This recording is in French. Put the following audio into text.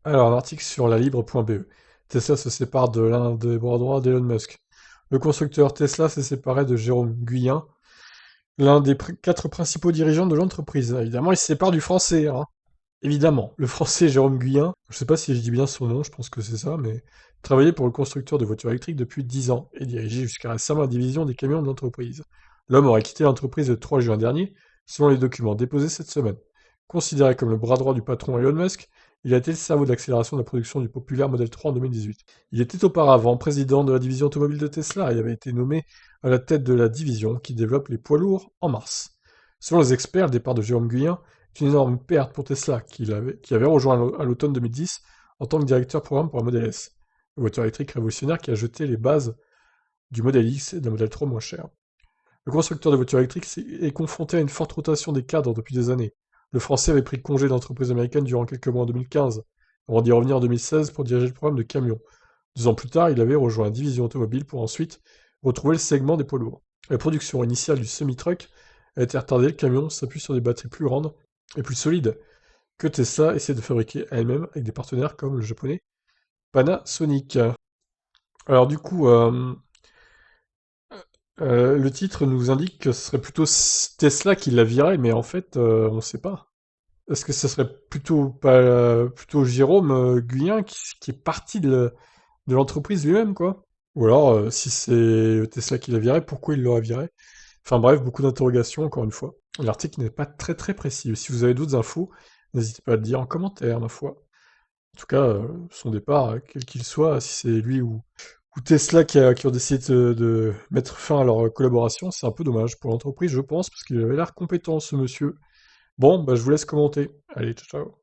Alors, un article sur la libre.be. Tesla se sépare de l'un des bras droits d'Elon Musk. Le constructeur Tesla s'est séparé de Jérôme Guillen, l'un des quatre principaux dirigeants de l'entreprise. Évidemment, il se sépare du français, hein. Évidemment, le français Jérôme Guillen, je sais pas si je dis bien son nom, je pense que c'est ça, mais travaillait pour le constructeur de voitures électriques depuis 10 ans et dirigeait jusqu'à récemment la division des camions de l'entreprise. L'homme aurait quitté l'entreprise le 3 juin dernier, selon les documents déposés cette semaine. Considéré comme le bras droit du patron Elon Musk, il a été le cerveau de l'accélération de la production du populaire Model 3 en 2018. Il était auparavant président de la division automobile de Tesla et avait été nommé à la tête de la division qui développe les poids lourds en mars. Selon les experts, le départ de Jérôme Guillen est une énorme perte pour Tesla, qui avait rejoint à l'automne 2010 en tant que directeur programme pour la Model S, la voiture électrique révolutionnaire qui a jeté les bases du Model X et de la Model 3 moins cher. Le constructeur de voitures électriques est confronté à une forte rotation des cadres depuis des années. Le français avait pris congé de l'entreprise américaine durant quelques mois en 2015, avant d'y revenir en 2016 pour diriger le programme de camions. 2 ans plus tard, il avait rejoint la division automobile pour ensuite retrouver le segment des poids lourds. La production initiale du semi-truck a été retardée, le camion s'appuie sur des batteries plus grandes et plus solides que Tesla essaie de fabriquer elle-même avec des partenaires comme le japonais Panasonic. Alors du coup, le titre nous indique que ce serait plutôt Tesla qui la virait, mais en fait, on sait pas. Est-ce que ce serait plutôt pas plutôt Jérôme Guillen qui est parti de l'entreprise lui-même, quoi? Ou alors, si c'est Tesla qui l'a viré, pourquoi il l'aurait viré? Enfin bref, beaucoup d'interrogations encore une fois. L'article n'est pas très très précis. Si vous avez d'autres infos, n'hésitez pas à le dire en commentaire, ma foi. En tout cas, son départ, quel qu'il soit, si c'est lui ou Tesla qui ont décidé de mettre fin à leur collaboration, c'est un peu dommage pour l'entreprise, je pense, parce qu'il avait l'air compétent, ce monsieur. Bon, bah, je vous laisse commenter. Allez, ciao, ciao.